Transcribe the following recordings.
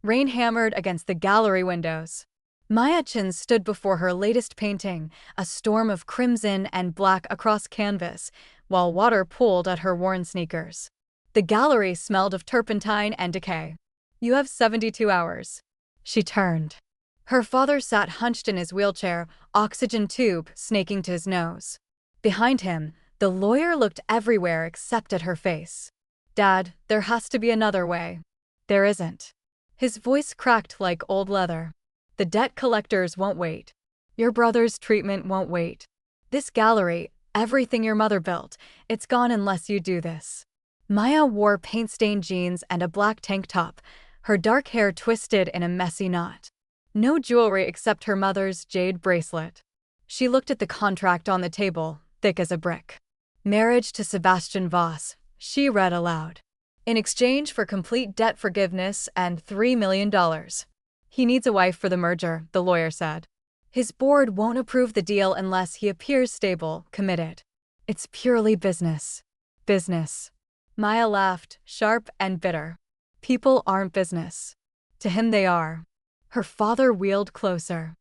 Rain hammered against the gallery windows. Maya stood before her latest painting, a storm of crimson and black across canvas, while water pooled at her worn sneakers. The gallery smelled of turpentine and decay. "You have 72 hours." She turned. Her father sat hunched in his wheelchair, oxygen tube snaking to his nose. Behind him, the lawyer looked everywhere except at her face. "Dad, there has to be another way." "There isn't." His voice cracked like old leather. "The debt collectors won't wait. Your brother's treatment won't wait. This gallery, everything your mother built, it's gone unless you do this." Maya wore paint-stained jeans and a black tank top, her dark hair twisted in a messy knot. No jewelry except her mother's jade bracelet. She looked at the contract on the table, thick as a brick. "Marriage to Sebastian Voss," she read aloud. "In exchange for complete debt forgiveness and $3 million. He needs a wife for the merger," the lawyer said. "His board won't approve the deal unless he appears stable, committed. It's purely business." "Business." Maya laughed, sharp and bitter. "People aren't business." To him they are. Her father wheeled closer.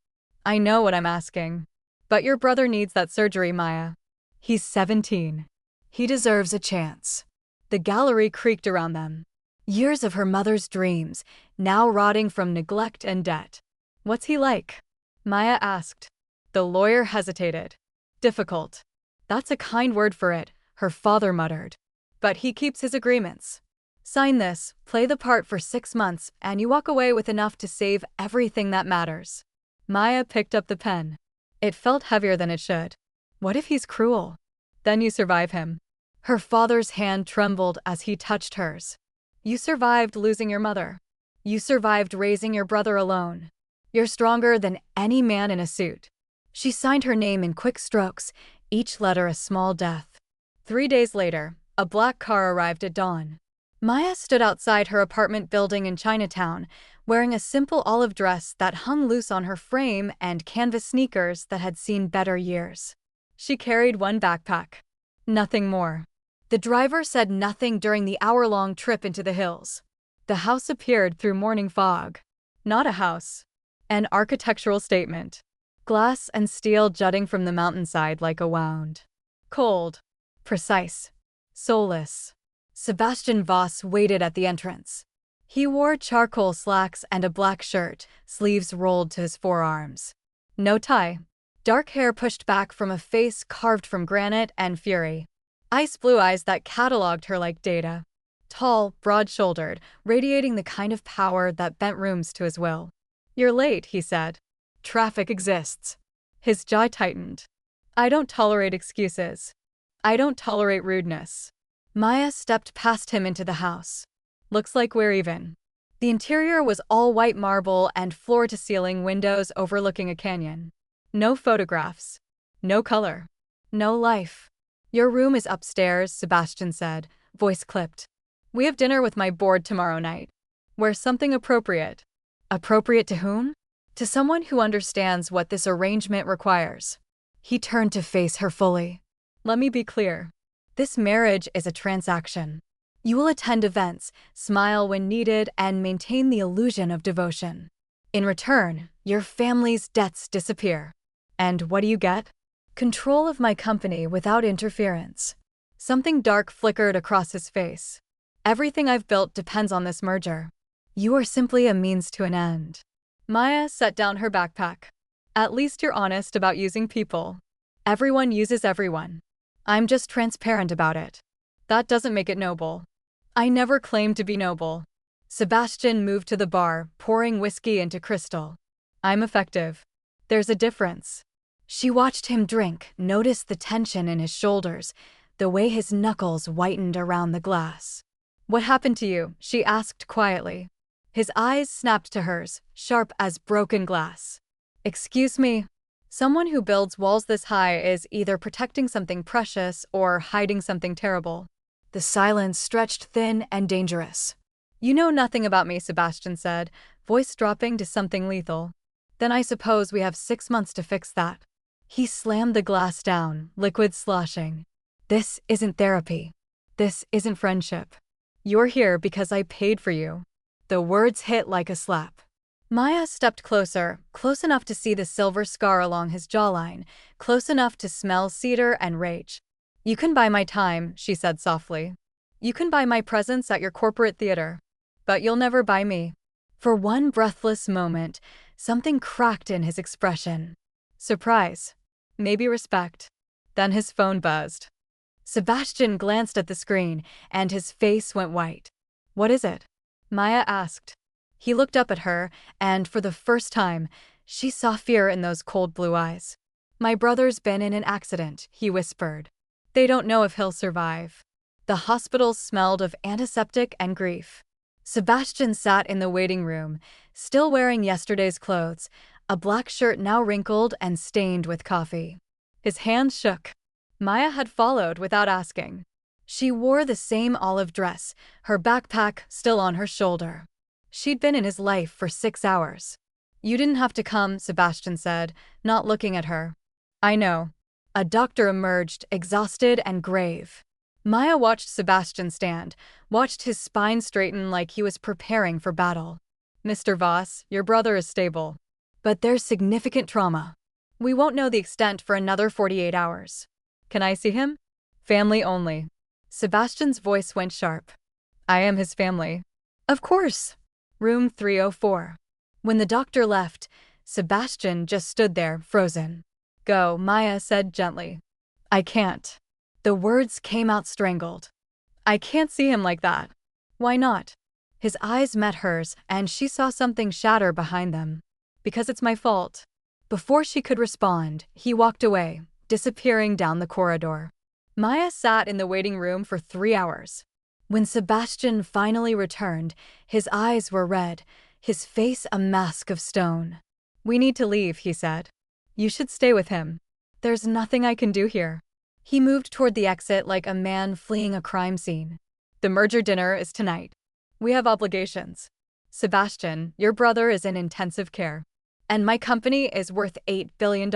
"I know what I'm asking. But your brother needs that surgery, Maya. He's 17. He deserves a chance." The gallery creaked around them. Years of her mother's dreams, now rotting from neglect and debt. "What's he like?" Maya asked. The lawyer hesitated. "Difficult." "That's a kind word for it," her father muttered. "But he keeps his agreements. Sign this, play the part for 6 months, and you walk away with enough to save everything that matters." Maya picked up the pen. It felt heavier than it should. "What if he's cruel?" "Then you survive him." Her father's hand trembled as he touched hers. "You survived losing your mother. You survived raising your brother alone. You're stronger than any man in a suit." She signed her name in quick strokes, each letter a small death. 3 days later, a black car arrived at dawn. Maya stood outside her apartment building in Chinatown, wearing a simple olive dress that hung loose on her frame and canvas sneakers that had seen better years. She carried one backpack. Nothing more. The driver said nothing during the hour-long trip into the hills. The house appeared through morning fog. Not a house. An architectural statement. Glass and steel jutting from the mountainside like a wound. Cold. Precise. Soulless. Sebastian Voss waited at the entrance. He wore charcoal slacks and a black shirt, sleeves rolled to his forearms. No tie. Dark hair pushed back from a face carved from granite and fury. Ice blue eyes that cataloged her like data. Tall, broad-shouldered, radiating the kind of power that bent rooms to his will. "You're late," he said. "Traffic exists." His jaw tightened. "I don't tolerate excuses. I don't tolerate rudeness." Maya stepped past him into the house. "Looks like we're even." The interior was all white marble and floor-to-ceiling windows overlooking a canyon. No photographs. No color. No life. "Your room is upstairs," Sebastian said, voice clipped. "We have dinner with my board tomorrow night. Wear something appropriate." Appropriate to whom? To someone who understands what this arrangement requires. He turned to face her fully. "Let me be clear. This marriage is a transaction. You will attend events, smile when needed, and maintain the illusion of devotion. In return, your family's debts disappear. And what do you get? Control of my company without interference." Something dark flickered across his face. "Everything I've built depends on this merger. You are simply a means to an end." Maya set down her backpack. "At least you're honest about using people. Everyone uses everyone. I'm just transparent about it. That doesn't make it noble." "I never claimed to be noble." Sebastian moved to the bar, pouring whiskey into crystal. "I'm effective. There's a difference." She watched him drink, noticed the tension in his shoulders, the way his knuckles whitened around the glass. "What happened to you?" she asked quietly. His eyes snapped to hers, sharp as broken glass. "Excuse me?" Someone who builds walls this high is either protecting something precious or hiding something terrible. The silence stretched thin and dangerous. "You know nothing about me," Sebastian said, voice dropping to something lethal. "Then I suppose we have 6 months to fix that." He slammed the glass down, liquid sloshing. "This isn't therapy. This isn't friendship. You're here because I paid for you." The words hit like a slap. Maya stepped closer, close enough to see the silver scar along his jawline, close enough to smell cedar and rage. "You can buy my time," she said softly. "You can buy my presence at your corporate theater. But you'll never buy me." For one breathless moment, something cracked in his expression. Surprise. Maybe respect. Then his phone buzzed. Sebastian glanced at the screen, and his face went white. "What is it?" Maya asked. He looked up at her, and for the first time, she saw fear in those cold blue eyes. "My brother's been in an accident," he whispered. "They don't know if he'll survive." The hospital smelled of antiseptic and grief. Sebastian sat in the waiting room, still wearing yesterday's clothes, a black shirt now wrinkled and stained with coffee. His hands shook. Maya had followed without asking. She wore the same olive dress, her backpack still on her shoulder. She'd been in his life for 6 hours. "You didn't have to come," Sebastian said, not looking at her. "I know." A doctor emerged, exhausted and grave. Maya watched Sebastian stand, watched his spine straighten like he was preparing for battle. "Mr. Voss, your brother is stable. But there's significant trauma. We won't know the extent for another 48 hours. Can I see him?" "Family only." Sebastian's voice went sharp. "I am his family." "Of course." Room 304. When the doctor left, Sebastian just stood there, frozen. "Go," Maya said gently. "I can't." The words came out strangled. "I can't see him like that." "Why not?" His eyes met hers, and she saw something shatter behind them. "Because it's my fault." Before she could respond, he walked away, disappearing down the corridor. Maya sat in the waiting room for 3 hours. When Sebastian finally returned, his eyes were red, his face a mask of stone. "We need to leave," he said. "You should stay with him. There's nothing I can do here." He moved toward the exit like a man fleeing a crime scene. "The merger dinner is tonight. We have obligations. Sebastian, your brother is in intensive care. And my company is worth $8 billion.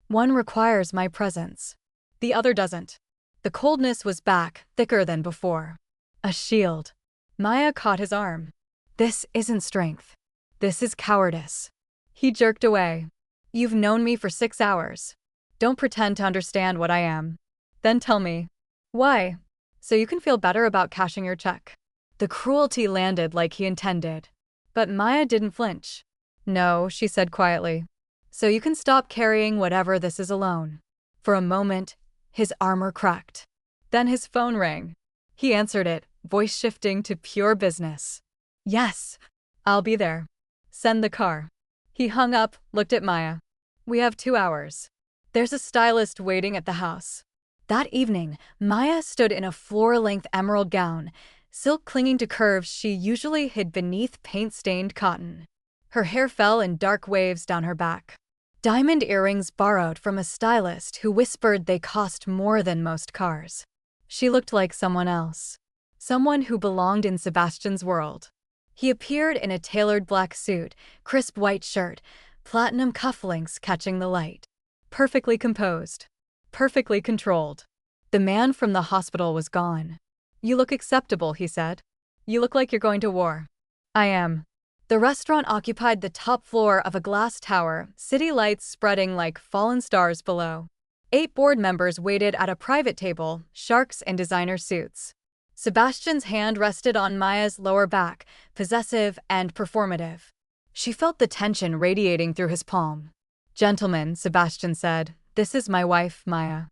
One requires my presence. The other doesn't." The coldness was back, thicker than before. A shield. Maya caught his arm. "This isn't strength. This is cowardice." He jerked away. "You've known me for 6 hours. Don't pretend to understand what I am. Then tell me." "Why?" "So you can feel better about cashing your check." The cruelty landed like he intended. But Maya didn't flinch. "No," she said quietly. "So you can stop carrying whatever this is alone." For a moment, his armor cracked. Then his phone rang. He answered it, voice shifting to pure business. "Yes, I'll be there. Send the car." He hung up, looked at Maya. "We have 2 hours. There's a stylist waiting at the house." That evening, Maya stood in a floor-length emerald gown, silk clinging to curves she usually hid beneath paint-stained cotton. Her hair fell in dark waves down her back. Diamond earrings borrowed from a stylist who whispered they cost more than most cars. She looked like someone else. Someone who belonged in Sebastian's world. He appeared in a tailored black suit, crisp white shirt, platinum cufflinks catching the light. Perfectly composed. Perfectly controlled. The man from the hospital was gone. "You look acceptable," he said. "You look like you're going to war." "I am." The restaurant occupied the top floor of a glass tower, city lights spreading like fallen stars below. 8 board members waited at a private table, sharks in designer suits. Sebastian's hand rested on Maya's lower back, possessive and performative. She felt the tension radiating through his palm. "Gentlemen," Sebastian said, "this is my wife, Maya."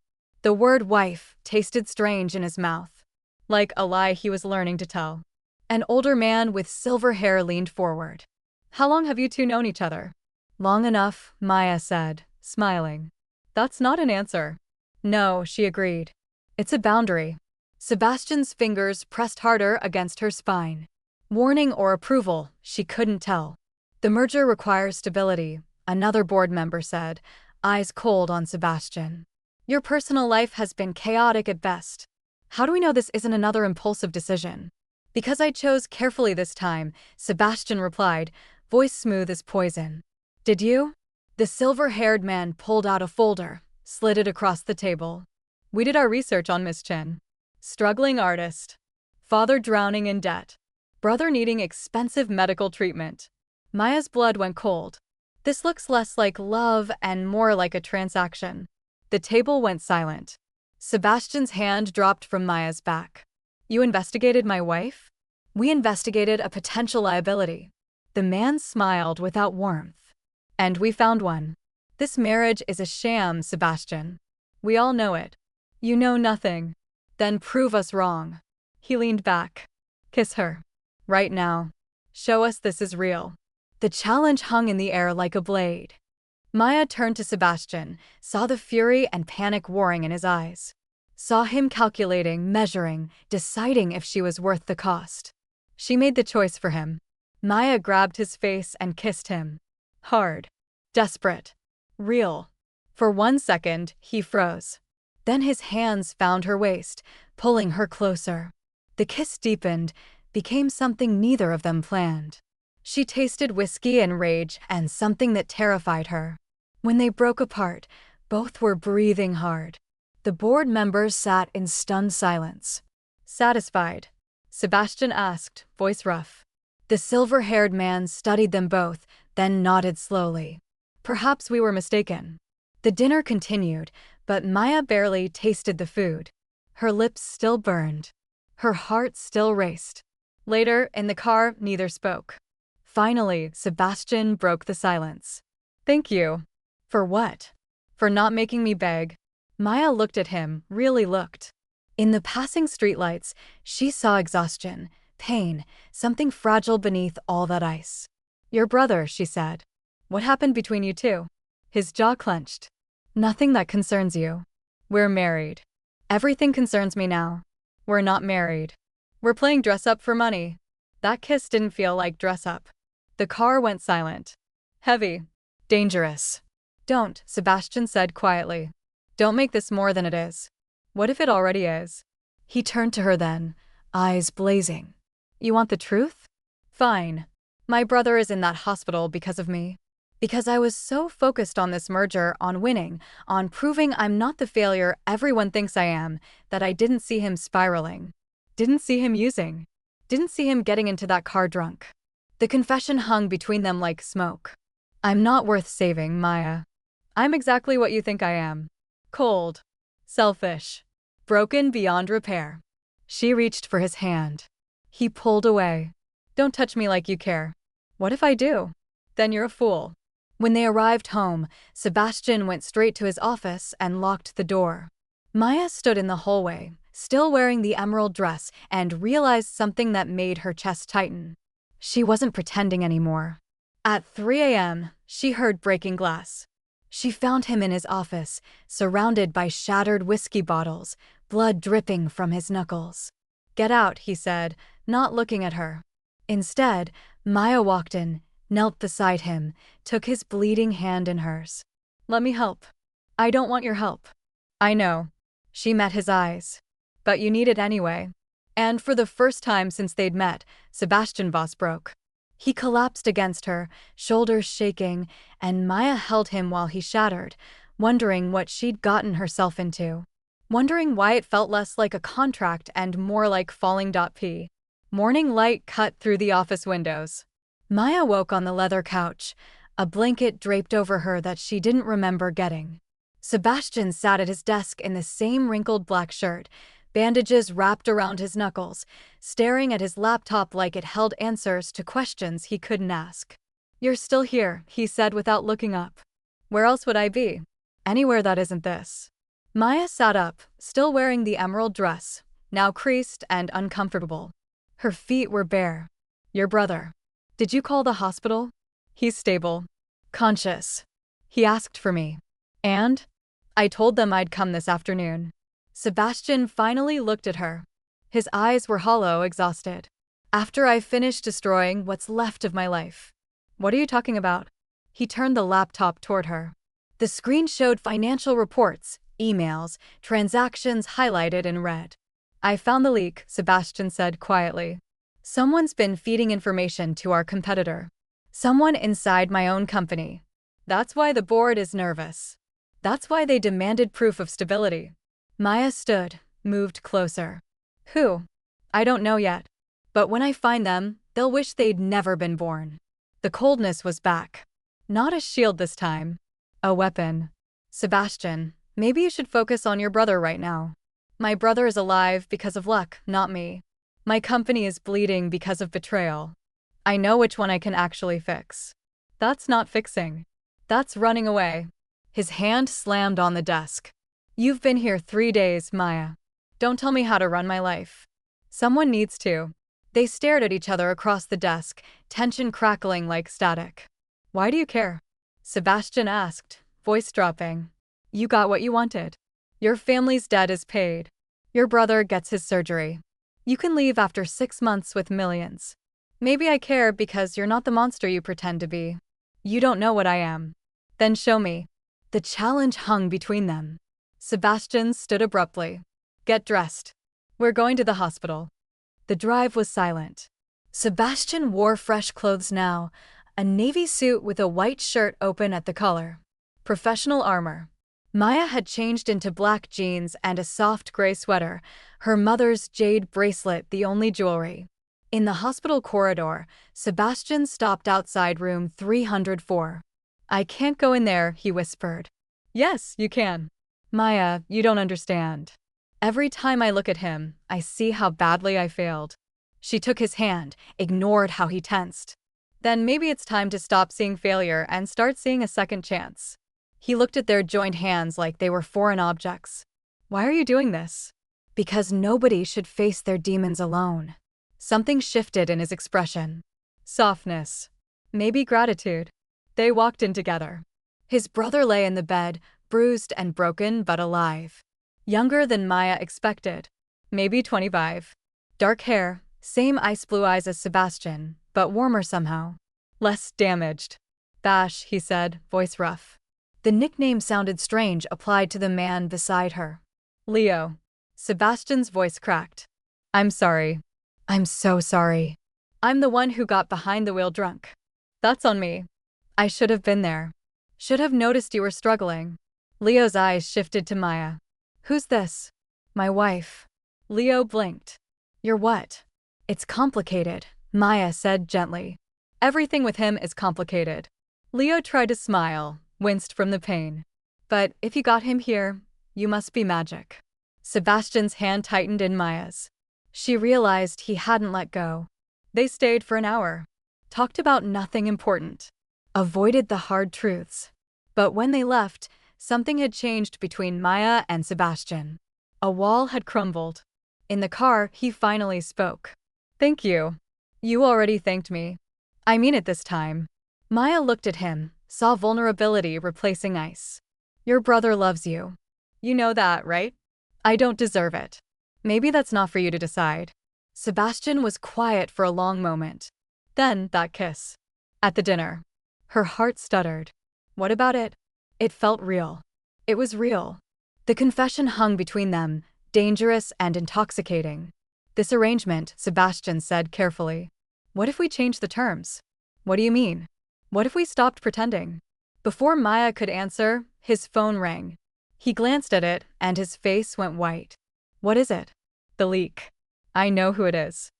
The word wife tasted strange in his mouth, like a lie he was learning to tell. An older man with silver hair leaned forward. "How long have you two known each other?" "Long enough," Maya said, smiling. "That's not an answer." "No," she agreed. "It's a boundary." Sebastian's fingers pressed harder against her spine. Warning or approval, she couldn't tell. "The merger requires stability," another board member said, eyes cold on Sebastian. "Your personal life has been chaotic at best. How do we know this isn't another impulsive decision?" "Because I chose carefully this time," Sebastian replied, voice smooth as poison. "Did you?" The silver-haired man pulled out a folder, slid it across the table. "We did our research on Miss Chen. Struggling artist. Father drowning in debt. Brother needing expensive medical treatment. Maya's blood went cold. This looks less like love and more like a transaction. The table went silent. Sebastian's hand dropped from Maya's back. You investigated my wife? We investigated a potential liability. The man smiled without warmth. And we found one. This marriage is a sham, Sebastian. We all know it. You know nothing. Then prove us wrong. He leaned back. Kiss her. Right now. Show us this is real. The challenge hung in the air like a blade. Maya turned to Sebastian, saw the fury and panic warring in his eyes. Saw him calculating, measuring, deciding if she was worth the cost. She made the choice for him. Maya grabbed his face and kissed him. Hard. Desperate. Real. For 1 second, he froze. Then his hands found her waist, pulling her closer. The kiss deepened, became something neither of them planned. She tasted whiskey and rage and something that terrified her. When they broke apart, both were breathing hard. The board members sat in stunned silence. Satisfied? Sebastian asked, voice rough. The silver-haired man studied them both, then nodded slowly. Perhaps we were mistaken. The dinner continued, but Maya barely tasted the food. Her lips still burned. Her heart still raced. Later, in the car, neither spoke. Finally, Sebastian broke the silence. Thank you. For what? For not making me beg. Maya looked at him, really looked. In the passing streetlights, she saw exhaustion, pain, something fragile beneath all that ice. Your brother, she said. What happened between you two? His jaw clenched. Nothing that concerns you. We're married. Everything concerns me now. We're not married. We're playing dress-up for money. That kiss didn't feel like dress-up. The car went silent. Heavy. Dangerous. Don't, Sebastian said quietly. Don't make this more than it is. What if it already is? He turned to her then, eyes blazing. You want the truth? Fine. My brother is in that hospital because of me. Because I was so focused on this merger, on winning, on proving I'm not the failure everyone thinks I am, that I didn't see him spiraling. Didn't see him using. Didn't see him getting into that car drunk. The confession hung between them like smoke. I'm not worth saving, Maya. I'm exactly what you think I am. Cold. Selfish. Broken beyond repair. She reached for his hand. He pulled away. Don't touch me like you care. What if I do? Then you're a fool. When they arrived home, Sebastian went straight to his office and locked the door. Maya stood in the hallway, still wearing the emerald dress, and realized something that made her chest tighten. She wasn't pretending anymore. At 3 a.m., she heard breaking glass. She found him in his office, surrounded by shattered whiskey bottles, blood dripping from his knuckles. Get out, he said, not looking at her. Instead, Maya walked in, knelt beside him, took his bleeding hand in hers. Let me help. I don't want your help. I know. She met his eyes. But you need it anyway. And for the first time since they'd met, Sebastian Voss broke. He collapsed against her, shoulders shaking, and Maya held him while he shattered, wondering what she'd gotten herself into. Wondering why it felt less like a contract and more like falling.p. Morning light cut through the office windows. Maya woke on the leather couch, a blanket draped over her that she didn't remember getting. Sebastian sat at his desk in the same wrinkled black shirt, bandages wrapped around his knuckles, staring at his laptop like it held answers to questions he couldn't ask. You're still here, he said without looking up. Where else would I be? Anywhere that isn't this. Maya sat up, still wearing the emerald dress, now creased and uncomfortable. Her feet were bare. Your brother. Did you call the hospital? He's stable. Conscious. He asked for me. And? I told them I'd come this afternoon. Sebastian finally looked at her. His eyes were hollow, exhausted. After I finish destroying what's left of my life. What are you talking about? He turned the laptop toward her. The screen showed financial reports, emails, transactions highlighted in red. I found the leak, Sebastian said quietly. Someone's been feeding information to our competitor. Someone inside my own company. That's why the board is nervous. That's why they demanded proof of stability. Maya stood, moved closer. Who? I don't know yet. But when I find them, they'll wish they'd never been born. The coldness was back. Not a shield this time. A weapon. Sebastian, maybe you should focus on your brother right now. My brother is alive because of luck, not me. My company is bleeding because of betrayal. I know which one I can actually fix. That's not fixing. That's running away. His hand slammed on the desk. You've been here 3 days, Maya. Don't tell me how to run my life. Someone needs to. They stared at each other across the desk, tension crackling like static. Why do you care? Sebastian asked, voice dropping. You got what you wanted. Your family's debt is paid. Your brother gets his surgery. You can leave after 6 months with millions. Maybe I care because you're not the monster you pretend to be. You don't know what I am. Then show me. The challenge hung between them. Sebastian stood abruptly. Get dressed. We're going to the hospital. The drive was silent. Sebastian wore fresh clothes now, a navy suit with a white shirt open at the collar. Professional armor. Maya had changed into black jeans and a soft gray sweater, her mother's jade bracelet the only jewelry. In the hospital corridor, Sebastian stopped outside room 304. I can't go in there, he whispered. Yes, you can. Maya, you don't understand. Every time I look at him, I see how badly I failed. She took his hand, ignored how he tensed. Then maybe it's time to stop seeing failure and start seeing a second chance. He looked at their joined hands like they were foreign objects. Why are you doing this? Because nobody should face their demons alone. Something shifted in his expression. Softness. Maybe gratitude. They walked in together. His brother lay in the bed, bruised and broken but alive. Younger than Maya expected. Maybe 25. Dark hair, same ice blue eyes as Sebastian, but warmer somehow. Less damaged. Bash, he said, voice rough. The nickname sounded strange applied to the man beside her. Leo. Sebastian's voice cracked. I'm sorry. I'm so sorry. I'm the one who got behind the wheel drunk. That's on me. I should have been there. Should have noticed you were struggling. Leo's eyes shifted to Maya. Who's this? My wife. Leo blinked. You're what? It's complicated, Maya said gently. Everything with him is complicated. Leo tried to smile, winced from the pain. But if you got him here, you must be magic. Sebastian's hand tightened in Maya's. She realized he hadn't let go. They stayed for an hour. Talked about nothing important. Avoided the hard truths. But when they left, something had changed between Maya and Sebastian. A wall had crumbled. In the car, he finally spoke. Thank you. You already thanked me. I mean it this time. Maya looked at him, saw vulnerability replacing ice. Your brother loves you. You know that, right? I don't deserve it. Maybe that's not for you to decide. Sebastian was quiet for a long moment. Then, that kiss. At the dinner. Her heart stuttered. What about it? It felt real. It was real. The confession hung between them, dangerous and intoxicating. This arrangement, Sebastian said carefully. What if we change the terms? What do you mean? What if we stopped pretending? Before Maya could answer, his phone rang. He glanced at it, and his face went white. What is it? The leak. I know who it is.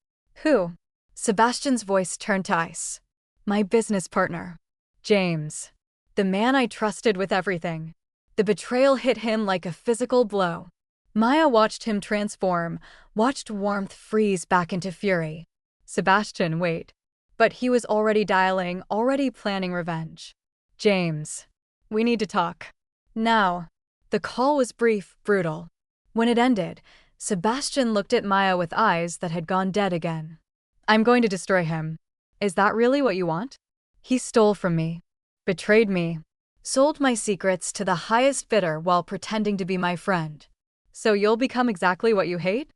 Who? Sebastian's voice turned to ice. My business partner. James. The man I trusted with everything. The betrayal hit him like a physical blow. Maya watched him transform, watched warmth freeze back into fury. Sebastian, wait. But he was already dialing, already planning revenge. James. We need to talk. Now. The call was brief, brutal. When it ended, Sebastian looked at Maya with eyes that had gone dead again. I'm going to destroy him. Is that really what you want? He stole from me. Betrayed me. Sold my secrets to the highest bidder while pretending to be my friend. So you'll become exactly what you hate?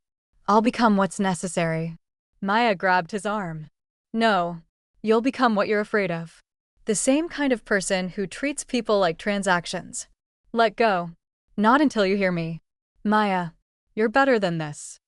I'll become what's necessary. Maya grabbed his arm. No. You'll become what you're afraid of. The same kind of person who treats people like transactions. Let go. Not until you hear me. Maya, you're better than this.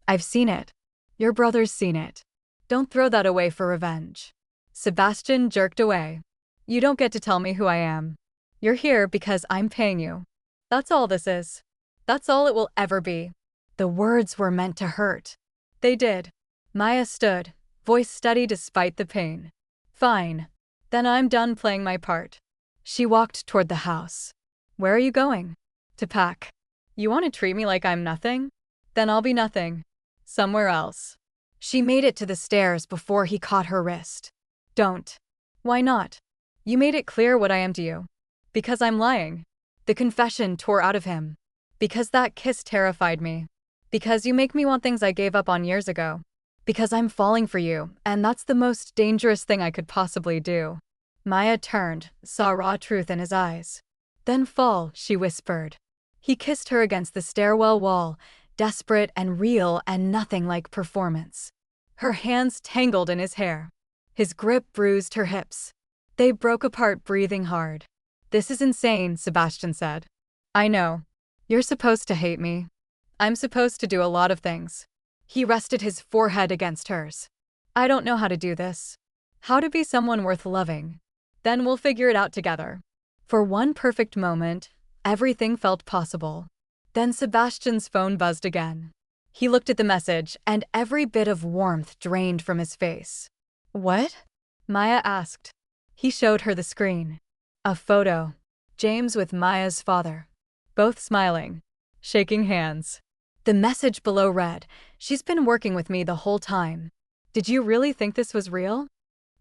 I've seen it. Your brother's seen it. Don't throw that away for revenge. Sebastian jerked away. You don't get to tell me who I am. You're here because I'm paying you. That's all this is. That's all it will ever be. The words were meant to hurt. They did. Maya stood, voice steady despite the pain. Fine. Then I'm done playing my part. She walked toward the house. Where are you going? To pack. You want to treat me like I'm nothing? Then I'll be nothing. Somewhere else. She made it to the stairs before he caught her wrist. Don't. Why not? You made it clear what I am to you. Because I'm lying. The confession tore out of him. Because that kiss terrified me. Because you make me want things I gave up on years ago. Because I'm falling for you, and that's the most dangerous thing I could possibly do. Maya turned, saw raw truth in his eyes. Then fall, she whispered. He kissed her against the stairwell wall, desperate and real and nothing like performance. Her hands tangled in his hair. His grip bruised her hips. They broke apart, breathing hard. This is insane, Sebastian said. I know. You're supposed to hate me. I'm supposed to do a lot of things. He rested his forehead against hers. I don't know how to do this. How to be someone worth loving. Then we'll figure it out together. For one perfect moment, everything felt possible. Then Sebastian's phone buzzed again. He looked at the message, and every bit of warmth drained from his face. What? Maya asked. He showed her the screen. A photo. James with Maya's father. Both smiling. Shaking hands. The message below read, "She's been working with me the whole time. Did you really think this was real?"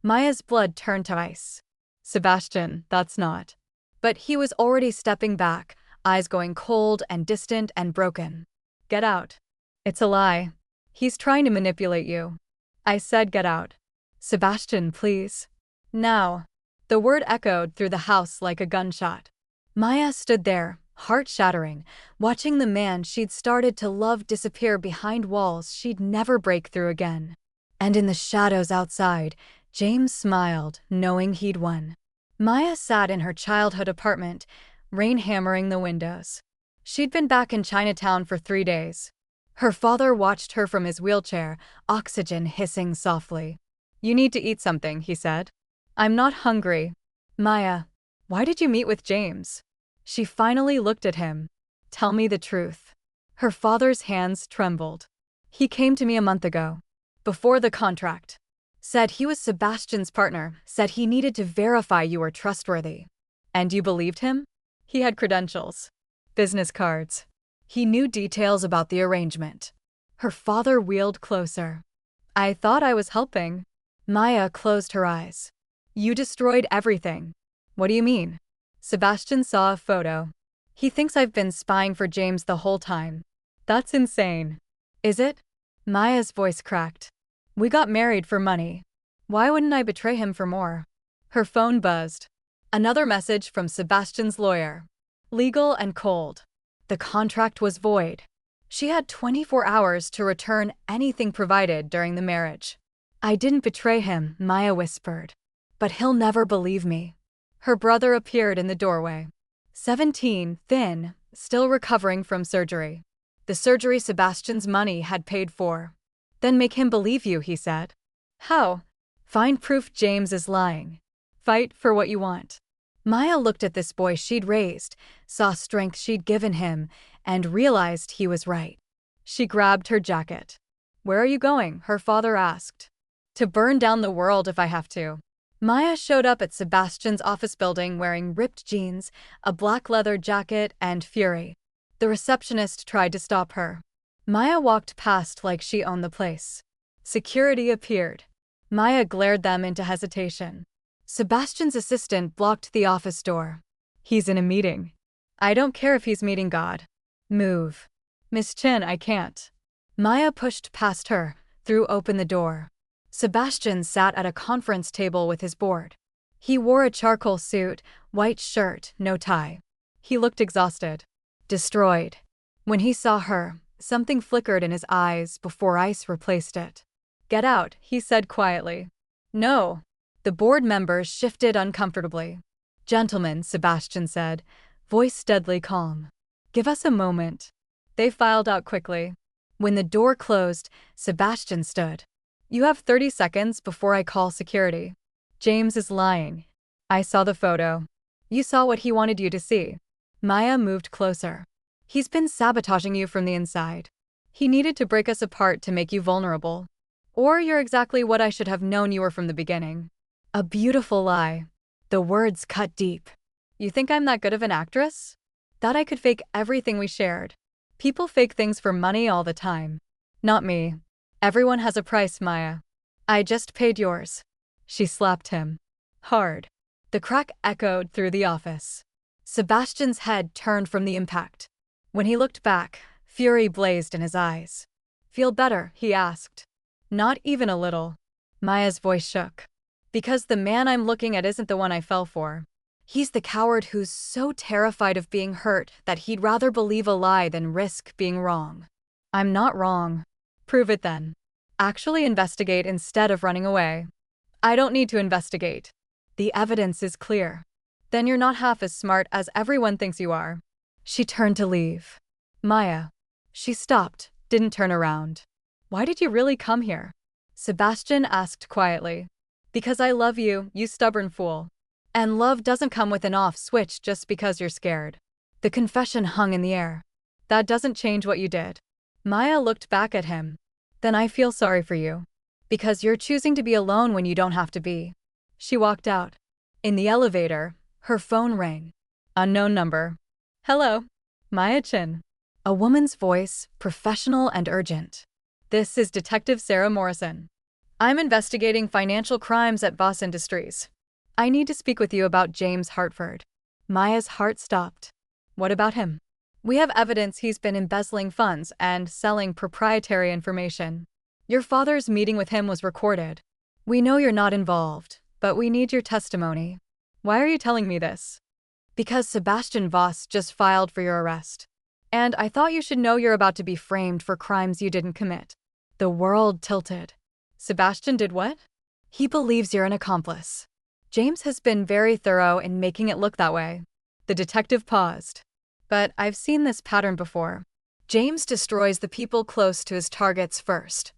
Maya's blood turned to ice. Sebastian, that's not. But he was already stepping back, eyes going cold and distant and broken. Get out. It's a lie. He's trying to manipulate you. I said get out. Sebastian, please. Now. The word echoed through the house like a gunshot. Maya stood there, heart-shattering, watching the man she'd started to love disappear behind walls she'd never break through again. And in the shadows outside, James smiled, knowing he'd won. Maya sat in her childhood apartment, rain hammering the windows. She'd been back in Chinatown for 3 days. Her father watched her from his wheelchair, oxygen hissing softly. You need to eat something, he said. I'm not hungry. Maya, why did you meet with James? She finally looked at him. Tell me the truth. Her father's hands trembled. He came to me a month ago. Before the contract. Said he was Sebastian's partner, said he needed to verify you were trustworthy. And you believed him? He had credentials. Business cards. He knew details about the arrangement. Her father wheeled closer. I thought I was helping. Maya closed her eyes. You destroyed everything. What do you mean? Sebastian saw a photo. He thinks I've been spying for James the whole time. That's insane. Is it? Maya's voice cracked. We got married for money. Why wouldn't I betray him for more? Her phone buzzed. Another message from Sebastian's lawyer. Legal and cold. The contract was void. She had 24 hours to return anything provided during the marriage. I didn't betray him, Maya whispered. But he'll never believe me. Her brother appeared in the doorway. 17, thin, still recovering from surgery. The surgery Sebastian's money had paid for. Then make him believe you, he said. How? Find proof James is lying. Fight for what you want. Maya looked at this boy she'd raised, saw strength she'd given him, and realized he was right. She grabbed her jacket. Where are you going? Her father asked. To burn down the world if I have to. Maya showed up at Sebastian's office building wearing ripped jeans, a black leather jacket, and fury. The receptionist tried to stop her. Maya walked past like she owned the place. Security appeared. Maya glared them into hesitation. Sebastian's assistant blocked the office door. He's in a meeting. I don't care if he's meeting God. Move. Miss Chin, I can't. Maya pushed past her, threw open the door. Sebastian sat at a conference table with his board. He wore a charcoal suit, white shirt, no tie. He looked exhausted. Destroyed. When he saw her, something flickered in his eyes before ice replaced it. Get out, he said quietly. No. The board members shifted uncomfortably. Gentlemen, Sebastian said, voice deadly calm. Give us a moment. They filed out quickly. When the door closed, Sebastian stood. You have 30 seconds before I call security. James is lying. I saw the photo. You saw what he wanted you to see. Maya moved closer. He's been sabotaging you from the inside. He needed to break us apart to make you vulnerable. Or you're exactly what I should have known you were from the beginning. A beautiful lie. The words cut deep. You think I'm that good of an actress? That I could fake everything we shared? People fake things for money all the time. Not me. Everyone has a price, Maya. I just paid yours. She slapped him. Hard. The crack echoed through the office. Sebastian's head turned from the impact. When he looked back, fury blazed in his eyes. Feel better? He asked. Not even a little. Maya's voice shook. Because the man I'm looking at isn't the one I fell for. He's the coward who's so terrified of being hurt that he'd rather believe a lie than risk being wrong. I'm not wrong. Prove it then. Actually investigate instead of running away. I don't need to investigate. The evidence is clear. Then you're not half as smart as everyone thinks you are. She turned to leave. Maya. She stopped, didn't turn around. Why did you really come here? Sebastian asked quietly. Because I love you, you stubborn fool. And love doesn't come with an off switch just because you're scared. The confession hung in the air. That doesn't change what you did. Maya looked back at him. Then I feel sorry for you. Because you're choosing to be alone when you don't have to be. She walked out. In the elevator, her phone rang. Unknown number. Hello. Maya Chin. A woman's voice, professional and urgent. This is Detective Sarah Morrison. I'm investigating financial crimes at Voss Industries. I need to speak with you about James Hartford. Maya's heart stopped. What about him? We have evidence he's been embezzling funds and selling proprietary information. Your father's meeting with him was recorded. We know you're not involved, but we need your testimony. Why are you telling me this? Because Sebastian Voss just filed for your arrest. And I thought you should know you're about to be framed for crimes you didn't commit. The world tilted. Sebastian did what? He believes you're an accomplice. James has been very thorough in making it look that way. The detective paused. But I've seen this pattern before. James destroys the people close to his targets first.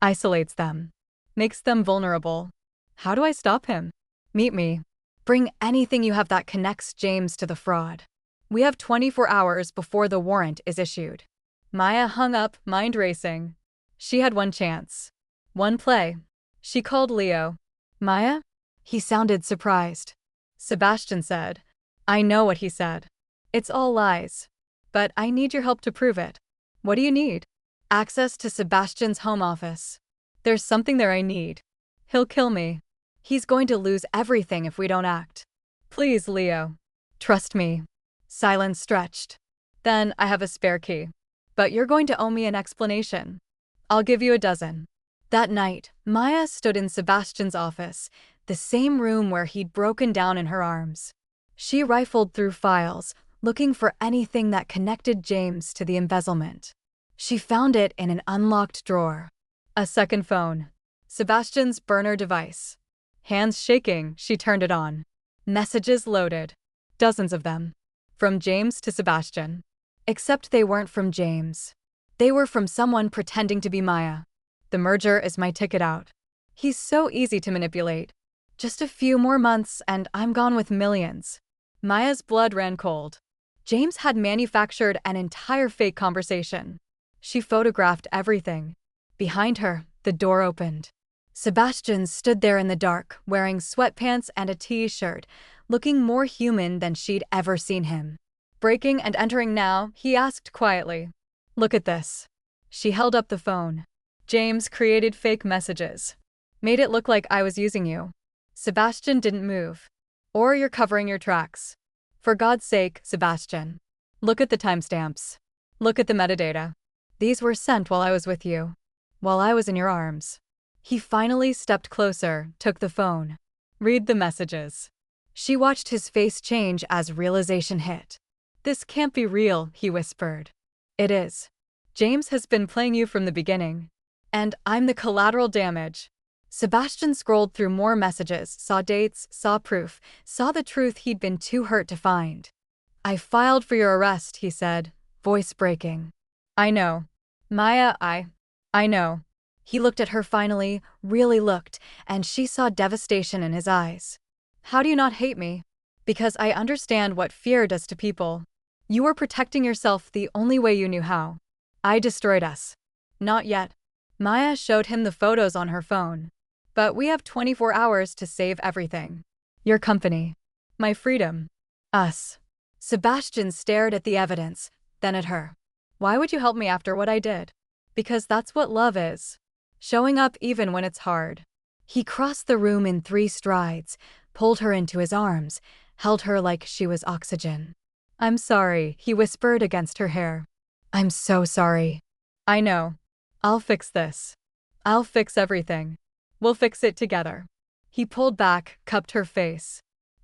Isolates them. Makes them vulnerable. How do I stop him? Meet me. Bring anything you have that connects James to the fraud. We have 24 hours before the warrant is issued. Maya hung up, mind racing. She had one chance. One play. She called Leo. Maya? He sounded surprised. Sebastian said. I know what he said. It's all lies. But I need your help to prove it. What do you need? Access to Sebastian's home office. There's something there I need. He'll kill me. He's going to lose everything if we don't act. Please, Leo. Trust me. Silence stretched. Then I have a spare key. But you're going to owe me an explanation. I'll give you a dozen. That night, Maya stood in Sebastian's office, the same room where he'd broken down in her arms. She rifled through files, looking for anything that connected James to the embezzlement. She found it in an unlocked drawer. A second phone. Sebastian's burner device. Hands shaking, she turned it on. Messages loaded. Dozens of them. From James to Sebastian. Except they weren't from James. They were from someone pretending to be Maya. The merger is my ticket out. He's so easy to manipulate. Just a few more months and I'm gone with millions. Maya's blood ran cold. James had manufactured an entire fake conversation. She photographed everything. Behind her, the door opened. Sebastian stood there in the dark, wearing sweatpants and a t-shirt, looking more human than she'd ever seen him. Breaking and entering now, he asked quietly. Look at this. She held up the phone. James created fake messages. Made it look like I was using you. Sebastian didn't move. Or you're covering your tracks. For God's sake, Sebastian. Look at the timestamps. Look at the metadata. These were sent while I was with you. While I was in your arms. He finally stepped closer, took the phone. Read the messages. She watched his face change as realization hit. This can't be real, he whispered. It is. James has been playing you from the beginning. And I'm the collateral damage. Sebastian scrolled through more messages, saw dates, saw proof, saw the truth he'd been too hurt to find. I filed for your arrest, he said, voice breaking. I know. Maya, I know. He looked at her finally, really looked, and she saw devastation in his eyes. How do you not hate me? Because I understand what fear does to people. You were protecting yourself the only way you knew how. I destroyed us. Not yet. Maya showed him the photos on her phone. But we have 24 hours to save everything. Your company. My freedom. Us. Sebastian stared at the evidence, then at her. Why would you help me after what I did? Because that's what love is. Showing up even when it's hard. He crossed the room in 3 strides, pulled her into his arms, held her like she was oxygen. I'm sorry, he whispered against her hair. I'm so sorry. I know. I'll fix this. I'll fix everything. We'll fix it together. He pulled back, cupped her face.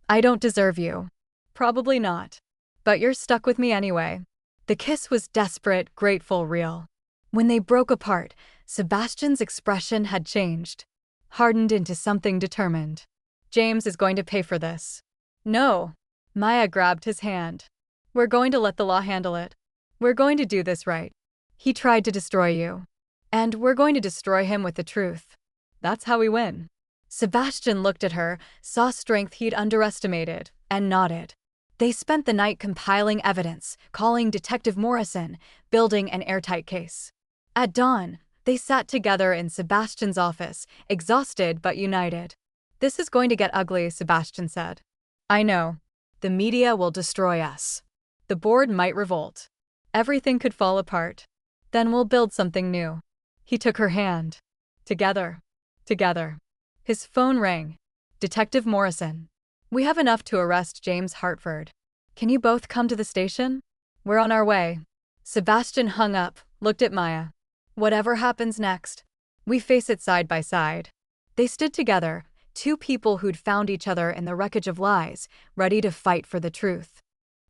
I don't deserve you. Probably not. But you're stuck with me anyway. The kiss was desperate, grateful, real. When they broke apart, Sebastian's expression had changed, hardened into something determined. James is going to pay for this. No. Maya grabbed his hand. We're going to let the law handle it. We're going to do this right. He tried to destroy you. And we're going to destroy him with the truth. That's how we win. Sebastian looked at her, saw strength he'd underestimated, and nodded. They spent the night compiling evidence, calling Detective Morrison, building an airtight case. At dawn, they sat together in Sebastian's office, exhausted but united. This is going to get ugly, Sebastian said. I know. The media will destroy us. The board might revolt. Everything could fall apart. Then we'll build something new. He took her hand. Together. Together. His phone rang. Detective Morrison. We have enough to arrest James Hartford. Can you both come to the station? We're on our way. Sebastian hung up, looked at Maya. Whatever happens next, we face it side by side. They stood together, 2 people who'd found each other in the wreckage of lies, ready to fight for the truth.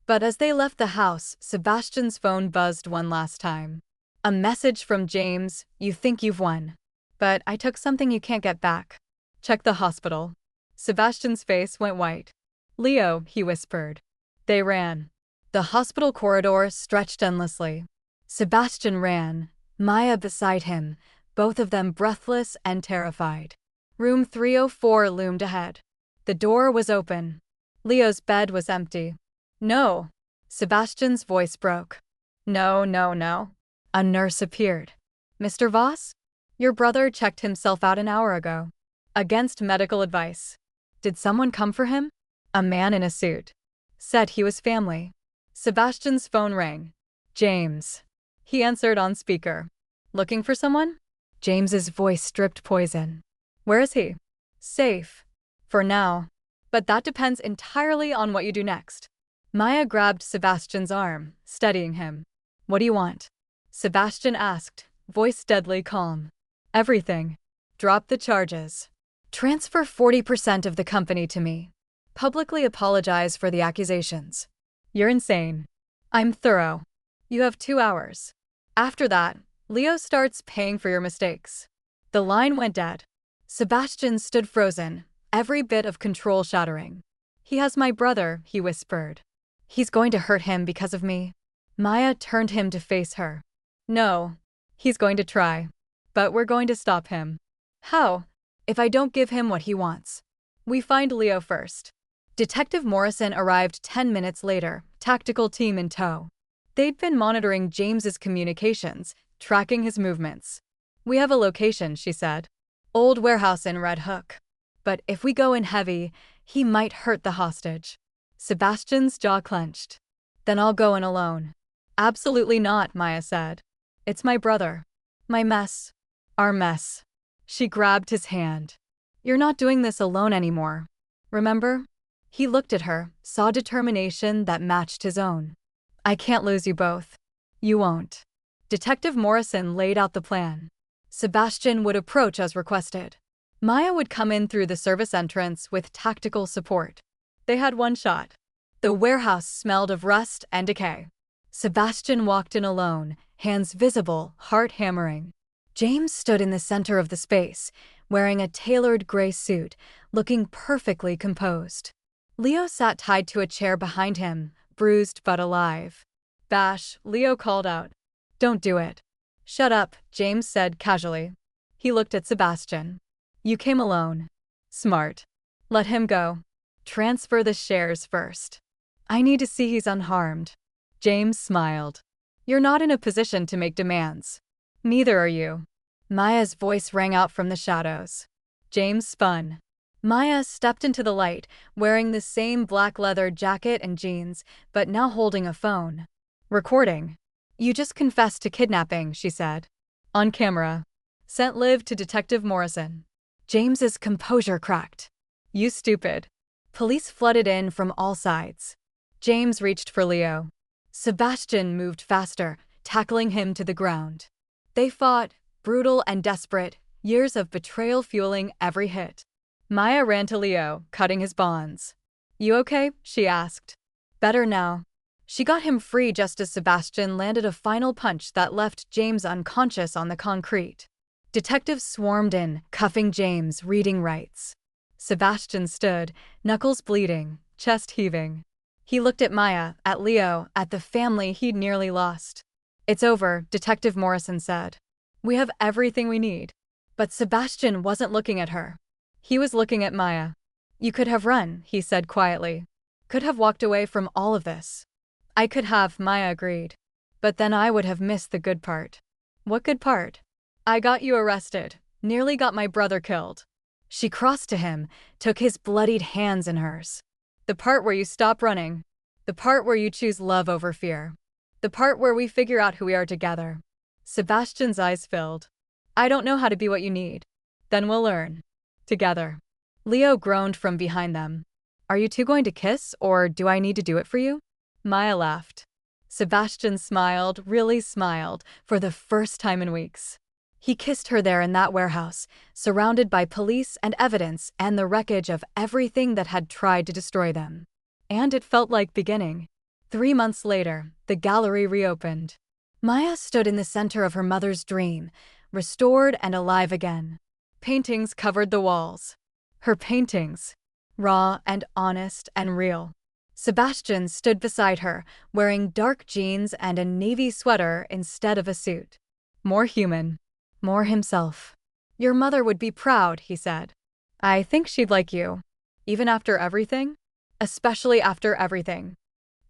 But as they left the house, Sebastian's phone buzzed one last time. A message from James, you think you've won. But I took something you can't get back. Check the hospital. Sebastian's face went white. Leo, he whispered. They ran. The hospital corridor stretched endlessly. Sebastian ran, Maya beside him, both of them breathless and terrified. Room 304 loomed ahead. The door was open. Leo's bed was empty. No. Sebastian's voice broke. No, no, no. A nurse appeared. Mr. Voss? Your brother checked himself out an hour ago. Against medical advice. Did someone come for him? A man in a suit. Said he was family. Sebastian's phone rang. James. He answered on speaker. Looking for someone? James's voice dripped poison. Where is he? Safe. For now. But that depends entirely on what you do next. Maya grabbed Sebastian's arm, steadying him. What do you want? Sebastian asked, voice deadly calm. Everything. Drop the charges. Transfer 40% of the company to me. Publicly apologize for the accusations. You're insane. I'm thorough. You have 2 hours. After that, Leo starts paying for your mistakes. The line went dead. Sebastian stood frozen, every bit of control shattering. He has my brother, he whispered. He's going to hurt him because of me. Maya turned him to face her. No. He's going to try. But we're going to stop him. How? If I don't give him what he wants. We find Leo first. Detective Morrison arrived 10 minutes later, tactical team in tow. They'd been monitoring James's communications, tracking his movements. We have a location, she said. Old warehouse in Red Hook. But if we go in heavy, he might hurt the hostage. Sebastian's jaw clenched. Then I'll go in alone. Absolutely not, Maya said. It's my brother. My mess. Our mess. She grabbed his hand. You're not doing this alone anymore. Remember? He looked at her, saw determination that matched his own. I can't lose you both. You won't. Detective Morrison laid out the plan. Sebastian would approach as requested. Maya would come in through the service entrance with tactical support. They had one shot. The warehouse smelled of rust and decay. Sebastian walked in alone, hands visible, heart hammering. James stood in the center of the space, wearing a tailored gray suit, looking perfectly composed. Leo sat tied to a chair behind him, bruised but alive. Bash, Leo called out. Don't do it. Shut up, James said casually. He looked at Sebastian. You came alone. Smart. Let him go. Transfer the shares first. I need to see he's unharmed. James smiled. You're not in a position to make demands. Neither are you. Maya's voice rang out from the shadows. James spun. Maya stepped into the light, wearing the same black leather jacket and jeans, but now holding a phone. Recording. "You just confessed to kidnapping," she said. "On camera. Sent live to Detective Morrison." James's composure cracked. "You stupid." Police flooded in from all sides. James reached for Leo. Sebastian moved faster, tackling him to the ground. They fought, brutal and desperate, years of betrayal fueling every hit. Maya ran to Leo, cutting his bonds. "You okay?" she asked. "Better now." She got him free just as Sebastian landed a final punch that left James unconscious on the concrete. Detectives swarmed in, cuffing James, reading rights. Sebastian stood, knuckles bleeding, chest heaving. He looked at Maya, at Leo, at the family he'd nearly lost. "It's over," Detective Morrison said. "We have everything we need." But Sebastian wasn't looking at her. He was looking at Maya. "You could have run," he said quietly. "Could have walked away from all of this." "I could have," Maya agreed. "But then I would have missed the good part." "What good part?" "I got you arrested. Nearly got my brother killed." She crossed to him, took his bloodied hands in hers. "The part where you stop running. The part where you choose love over fear. The part where we figure out who we are together." Sebastian's eyes filled. "I don't know how to be what you need." "Then we'll learn. Together." Leo groaned from behind them. "Are you two going to kiss, or do I need to do it for you?" Maya laughed. Sebastian smiled, really smiled, for the first time in weeks. He kissed her there in that warehouse, surrounded by police and evidence and the wreckage of everything that had tried to destroy them. And it felt like beginning. 3 months later, the gallery reopened. Maya stood in the center of her mother's dream, restored and alive again. Paintings covered the walls. Her paintings, raw and honest and real. Sebastian stood beside her, wearing dark jeans and a navy sweater instead of a suit. More human. More himself. "Your mother would be proud," he said. "I think she'd like you. Even after everything? Especially after everything."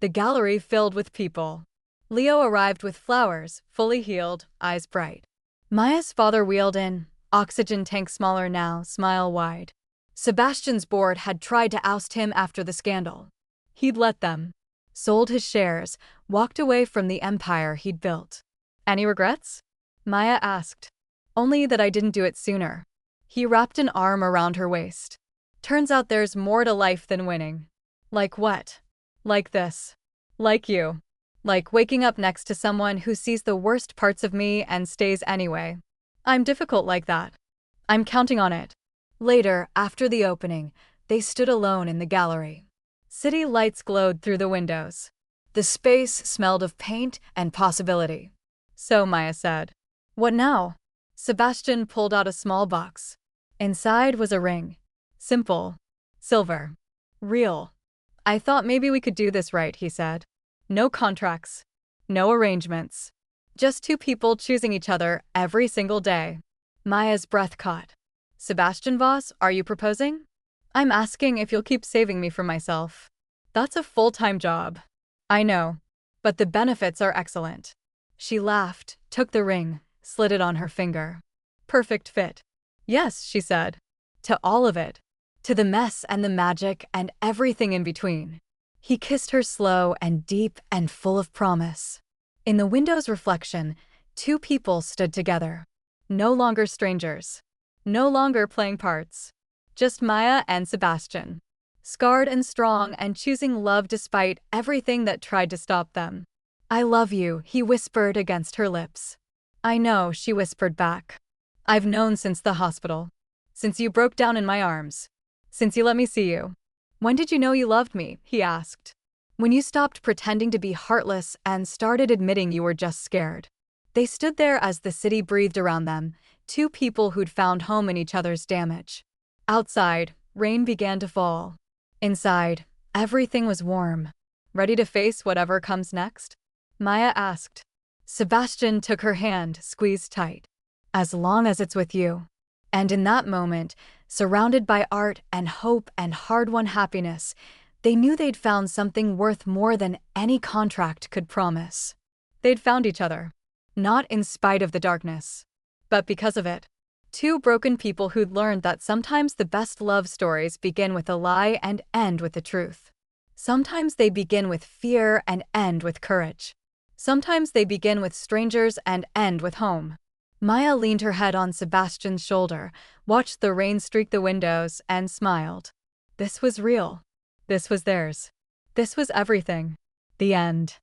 The gallery filled with people. Leo arrived with flowers, fully healed, eyes bright. Maya's father wheeled in, oxygen tank smaller now, smile wide. Sebastian's board had tried to oust him after the scandal. He'd let them. Sold his shares, walked away from the empire he'd built. "Any regrets?" Maya asked. "Only that I didn't do it sooner." He wrapped an arm around her waist. "Turns out there's more to life than winning." "Like what?" "Like this. Like you. Like waking up next to someone who sees the worst parts of me and stays anyway. I'm difficult like that. I'm counting on it." Later, after the opening, they stood alone in the gallery. City lights glowed through the windows. The space smelled of paint and possibility. "So," Maya said. "What now?" Sebastian pulled out a small box. Inside was a ring. Simple. Silver. Real. "I thought maybe we could do this right," he said. "No contracts. No arrangements. Just two people choosing each other every single day." Maya's breath caught. "Sebastian Voss, are you proposing?" "I'm asking if you'll keep saving me from myself." "That's a full-time job." "I know. But the benefits are excellent." She laughed, took the ring, slid it on her finger. "Perfect fit." "Yes," she said. "To all of it. To the mess and the magic and everything in between." He kissed her slow and deep and full of promise. In the window's reflection, two people stood together. No longer strangers. No longer playing parts. Just Maya and Sebastian. Scarred and strong and choosing love despite everything that tried to stop them. "I love you," he whispered against her lips. "I know," she whispered back. "I've known since the hospital. Since you broke down in my arms. Since you let me see you." "When did you know you loved me?" he asked. "When you stopped pretending to be heartless and started admitting you were just scared." They stood there as the city breathed around them, two people who'd found home in each other's damage. Outside, rain began to fall. Inside, everything was warm. "Ready to face whatever comes next?" Maya asked. Sebastian took her hand, squeezed tight. "As long as it's with you." And in that moment, surrounded by art and hope and hard-won happiness, they knew they'd found something worth more than any contract could promise. They'd found each other. Not in spite of the darkness, but because of it. Two broken people who'd learned that sometimes the best love stories begin with a lie and end with the truth. Sometimes they begin with fear and end with courage. Sometimes they begin with strangers and end with home. Maya leaned her head on Sebastian's shoulder, watched the rain streak the windows, and smiled. This was real. This was theirs. This was everything. The end.